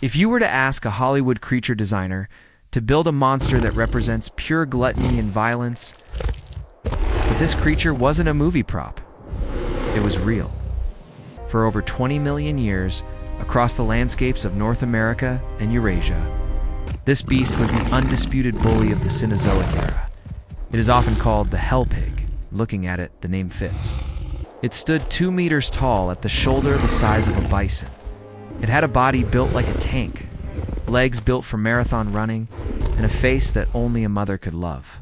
If you were to ask a Hollywood creature designer to build a monster that represents pure gluttony and violence, but this creature wasn't a movie prop. It was real. For over 20 million years, across the landscapes of North America and Eurasia, this beast was the undisputed bully of the Cenozoic era. It is often called the hell pig. Looking at it, the name fits. It stood 2 meters tall at the shoulder the size of a bison. It had a body built like a tank, legs built for marathon running, and a face that only a mother could love.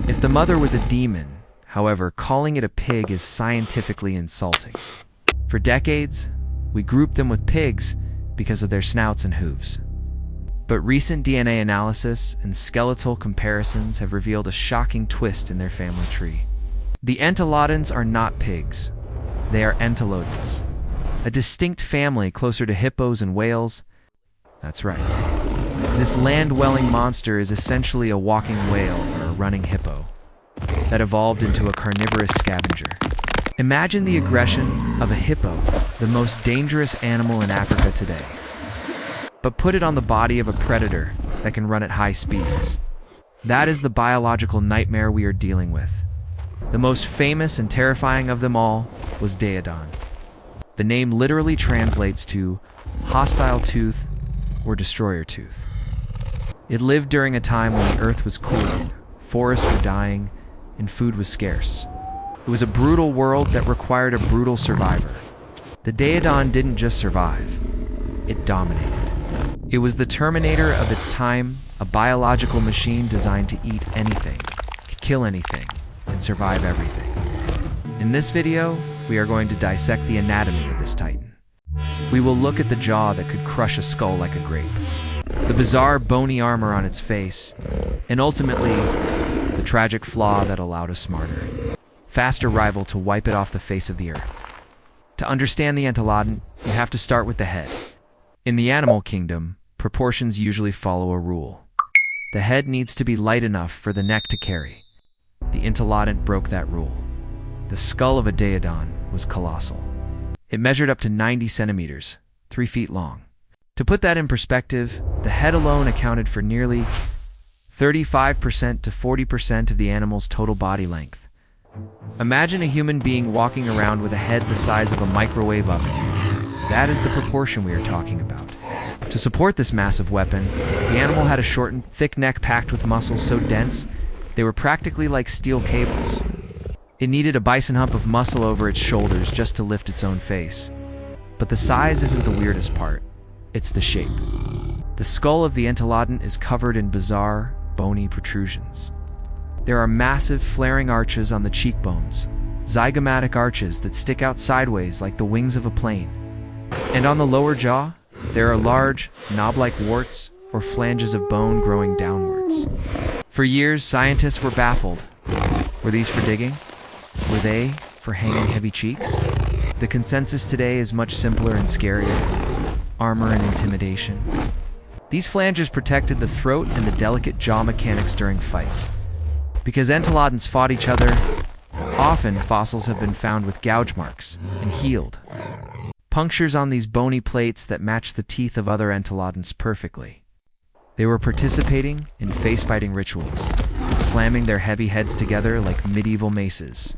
If the mother was a demon, however, calling it a pig is scientifically insulting. For decades, we grouped them with pigs because of their snouts and hooves. But recent DNA analysis and skeletal comparisons have revealed a shocking twist in their family tree. The Entelodonts are not pigs. They are Entelodonts, a distinct family closer to hippos and whales. That's right. This land-dwelling monster is essentially a walking whale or a running hippo that evolved into a carnivorous scavenger. Imagine the aggression of a hippo, the most dangerous animal in Africa today. But put it on the body of a predator that can run at high speeds. That is the biological nightmare we are dealing with. The most famous and terrifying of them all was Daeodon. The name literally translates to hostile tooth or destroyer tooth. It lived during a time when the earth was cooling, forests were dying, and food was scarce. It was a brutal world that required a brutal survivor. The Daeodon didn't just survive, it dominated. It was the Terminator of its time, a biological machine designed to eat anything, kill anything, and survive everything. In this video, we are going to dissect the anatomy of this titan. We will look at the jaw that could crush a skull like a grape, the bizarre bony armor on its face, and ultimately, the tragic flaw that allowed a smarter, faster rival to wipe it off the face of the earth. To understand the Entelodont, you have to start with the head. In the animal kingdom, proportions usually follow a rule. The head needs to be light enough for the neck to carry. The Entelodont broke that rule. The skull of a Daeodon was colossal. It measured up to 90 centimeters, 3 feet long. To put that in perspective, the head alone accounted for nearly 35% to 40% of the animal's total body length. Imagine a human being walking around with a head the size of a microwave oven. That is the proportion we are talking about. To support this massive weapon, the animal had a shortened, thick neck packed with muscles so dense, they were practically like steel cables. It needed a bison hump of muscle over its shoulders just to lift its own face. But the size isn't the weirdest part, it's the shape. The skull of the Entelodont is covered in bizarre, bony protrusions. There are massive, flaring arches on the cheekbones, zygomatic arches that stick out sideways like the wings of a plane. And on the lower jaw, there are large, knob-like warts or flanges of bone growing downwards. For years, scientists were baffled. Were these for digging? Were they for hanging heavy cheeks? The consensus today is much simpler and scarier. Armor and intimidation. These flanges protected the throat and the delicate jaw mechanics during fights. Because Entelodonts fought each other, often fossils have been found with gouge marks and healed. Punctures on these bony plates that match the teeth of other Entelodonts perfectly. They were participating in face-biting rituals, slamming their heavy heads together like medieval maces.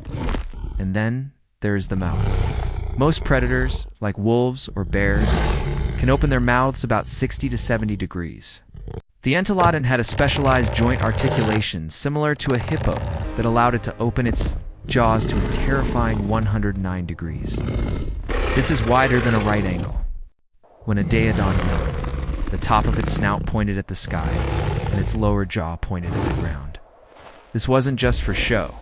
And then there is the mouth. Most predators, like wolves or bears, can open their mouths about 60 to 70 degrees. The Entelodont had a specialized joint articulation similar to a hippo that allowed it to open its jaws to a terrifying 109 degrees. This is wider than a right angle. When a Daeodon yawned, the top of its snout pointed at the sky, and its lower jaw pointed at the ground. This wasn't just for show.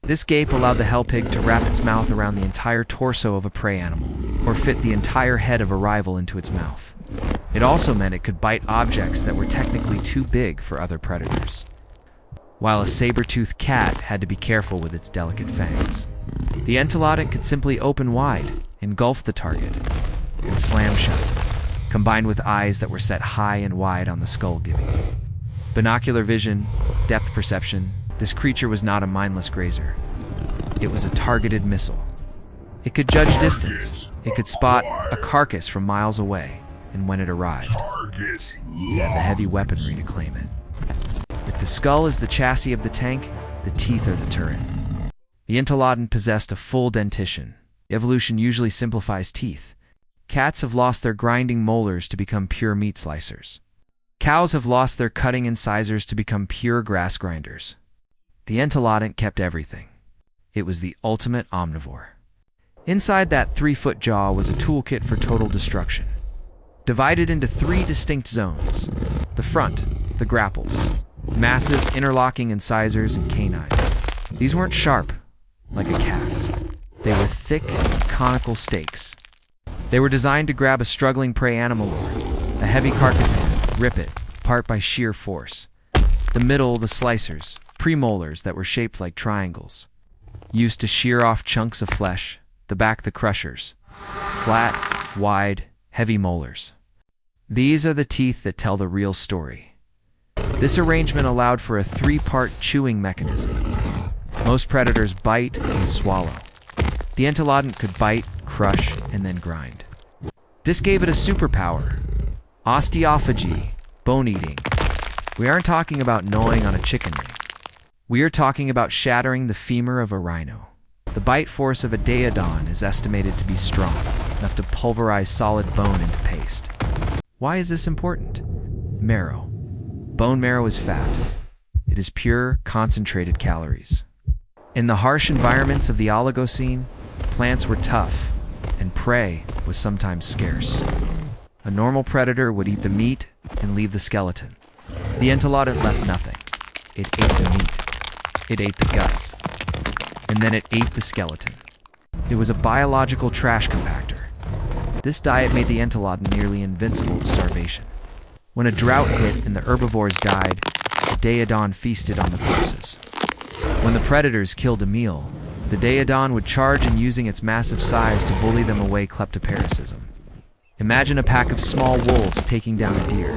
This gape allowed the hell pig to wrap its mouth around the entire torso of a prey animal, or fit the entire head of a rival into its mouth. It also meant it could bite objects that were technically too big for other predators. While a saber-toothed cat had to be careful with its delicate fangs. The Entelodont could simply open wide, engulf the target, and slam shut, combined with eyes that were set high and wide on the skull, giving binocular vision, depth perception. This creature was not a mindless grazer. It was a targeted missile. It could judge distance. It could spot a carcass from miles away. and when it arrived, it had the heavy weaponry to claim it. If the skull is the chassis of the tank, the teeth are the turret. The Entelodont possessed a full dentition. Evolution usually simplifies teeth. Cats have lost their grinding molars to become pure meat slicers. Cows have lost their cutting incisors to become pure grass grinders. The Entelodont kept everything. It was the ultimate omnivore. Inside that 3-foot jaw was a toolkit for total destruction, divided into 3 distinct zones. The front, the grapples, massive interlocking incisors and canines. These weren't sharp, like a cat's. They were thick, conical stakes. They were designed to grab a struggling prey animal or a heavy carcass and rip it apart by sheer force. The middle, the slicers, premolars that were shaped like triangles, used to shear off chunks of flesh. The back, the crushers, flat, wide, heavy molars. These are the teeth that tell the real story. This arrangement allowed for a 3-part chewing mechanism. Most predators bite and swallow. The Entelodont could bite, crush, and then grind. This gave it a superpower: osteophagy, bone eating. We aren't talking about gnawing on a chicken wing. We are talking about shattering the femur of a rhino. The bite force of a Daeodon is estimated to be strong, enough to pulverize solid bone into paste. Why is this important? Marrow. Bone marrow is fat. It is pure, concentrated calories. In the harsh environments of the Oligocene, plants were tough, and prey was sometimes scarce. A normal predator would eat the meat and leave the skeleton. The Entelodont left nothing. It ate the meat. It ate the guts. And then it ate the skeleton. It was a biological trash compactor. This diet made the Entelodont nearly invincible to starvation. When a drought hit and the herbivores died, the Daeodon feasted on the corpses. When the predators killed a meal, the Daeodon would charge in, using its massive size to bully them away kleptoparasitism. Imagine a pack of small wolves taking down a deer.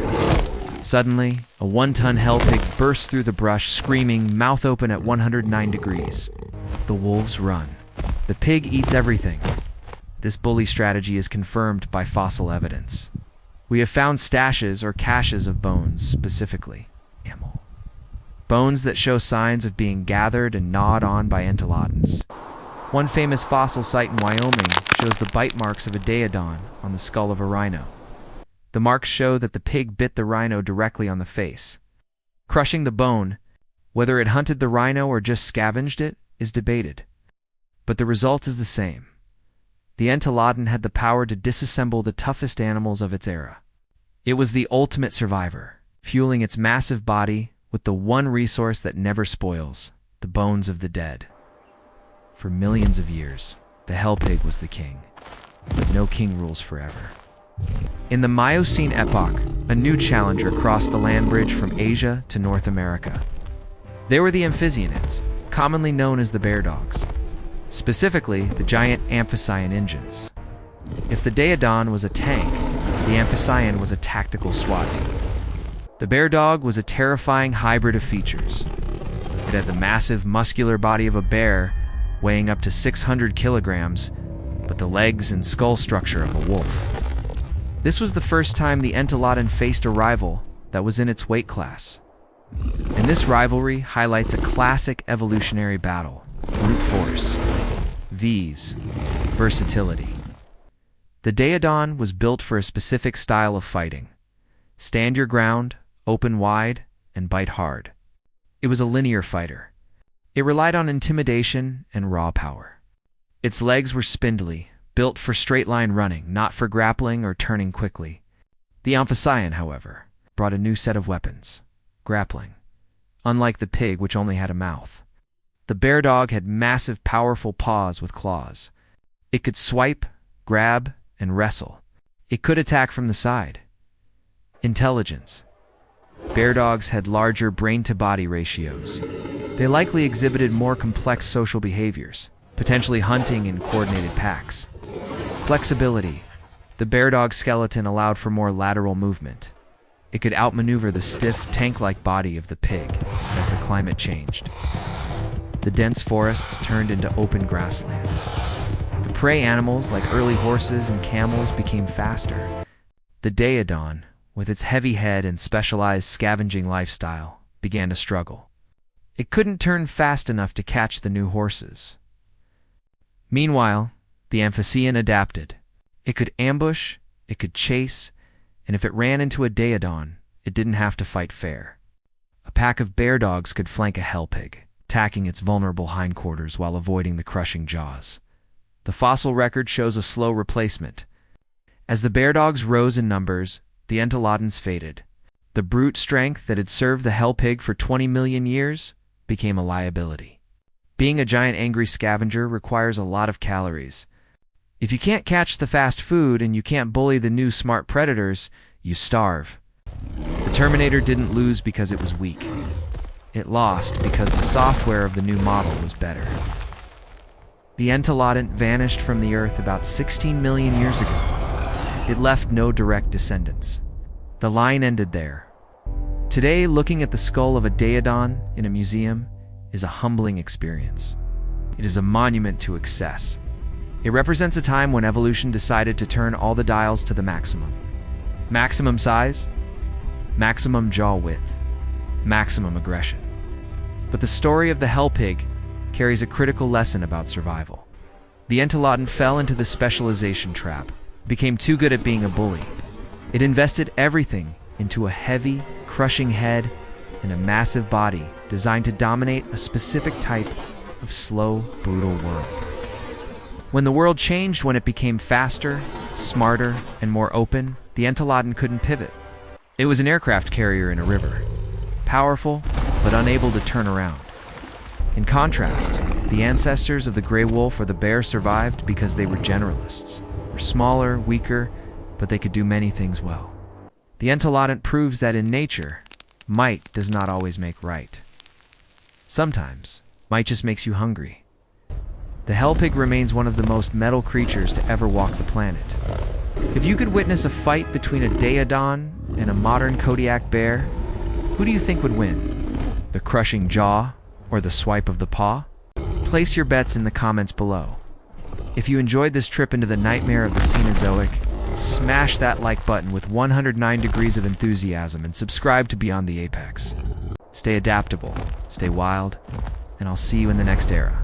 Suddenly, a 1-ton hell pig bursts through the brush, screaming, mouth open at 109 degrees. The wolves run. The pig eats everything. This bully strategy is confirmed by fossil evidence. We have found stashes or caches of bones, specifically mammal. Bones that show signs of being gathered and gnawed on by entelodonts. One famous fossil site in Wyoming shows the bite marks of a Daeodon on the skull of a rhino. The marks show that the pig bit the rhino directly on the face. Crushing the bone, whether it hunted the rhino or just scavenged it, is debated. But the result is the same. The Entelodont had the power to disassemble the toughest animals of its era. It was the ultimate survivor, fueling its massive body with the one resource that never spoils: the bones of the dead. For millions of years, the hell pig was the king. But no king rules forever. In the Miocene epoch, a new challenger crossed the land bridge from Asia to North America. They were the Amphicyonids, commonly known as the bear dogs. Specifically, the giant Amphicyon engines. If the Daeodon was a tank, the Amphicyon was a tactical SWAT team. The bear dog was a terrifying hybrid of features. It had the massive, muscular body of a bear, weighing up to 600 kilograms, but the legs and skull structure of a wolf. This was the first time the Entelodont faced a rival that was in its weight class. And this rivalry highlights a classic evolutionary battle: brute force, vs. versatility. The Daeodon was built for a specific style of fighting: stand your ground, open wide, and bite hard. It was a linear fighter. It relied on intimidation and raw power. Its legs were spindly, built for straight-line running, not for grappling or turning quickly. The Amphicyon, however, brought a new set of weapons: grappling. Unlike the pig, which only had a mouth, the bear dog had massive, powerful paws with claws. It could swipe, grab, and wrestle. It could attack from the side. Intelligence. Bear dogs had larger brain-to-body ratios. They likely exhibited more complex social behaviors, potentially hunting in coordinated packs. Flexibility. The bear dog skeleton allowed for more lateral movement. It could outmaneuver the stiff, tank-like body of the pig as the climate changed. The dense forests turned into open grasslands. The prey animals, like early horses and camels, became faster. The Daeodon, with its heavy head and specialized scavenging lifestyle, began to struggle. It couldn't turn fast enough to catch the new horses. Meanwhile, the Amphicyon adapted. It could ambush, it could chase, and if it ran into a Daeodon, it didn't have to fight fair. A pack of bear dogs could flank a hell pig, attacking its vulnerable hindquarters while avoiding the crushing jaws. The fossil record shows a slow replacement. As the bear dogs rose in numbers, the Entelodonts faded. The brute strength that had served the hell pig for 20 million years became a liability. Being a giant angry scavenger requires a lot of calories. If you can't catch the fast food and you can't bully the new smart predators, you starve. The Terminator didn't lose because it was weak. It lost because the software of the new model was better. The Entelodont vanished from the Earth about 16 million years ago. It left no direct descendants. The line ended there. Today, looking at the skull of a Daeodon in a museum is a humbling experience. It is a monument to excess. It represents a time when evolution decided to turn all the dials to the maximum. Maximum size, maximum jaw width, maximum aggression. But the story of the hell pig carries a critical lesson about survival. The Entelodont fell into the specialization trap, became too good at being a bully. It invested everything into a heavy, crushing head and a massive body designed to dominate a specific type of slow, brutal world. When the world changed, when it became faster, smarter, and more open, the Entelodont couldn't pivot. It was an aircraft carrier in a river, powerful, but unable to turn around. In contrast, the ancestors of the gray wolf or the bear survived because they were generalists. They were smaller, weaker, but they could do many things well. The Entelodont proves that in nature, might does not always make right. Sometimes, might just makes you hungry. The hell pig remains one of the most metal creatures to ever walk the planet. If you could witness a fight between a Daeodon and a modern Kodiak bear, who do you think would win? The crushing jaw or the swipe of the paw? Place your bets in the comments below. If you enjoyed this trip into the nightmare of the Cenozoic, smash that like button with 109 degrees of enthusiasm and subscribe to Beyond the Apex. Stay adaptable, stay wild, and I'll see you in the next era.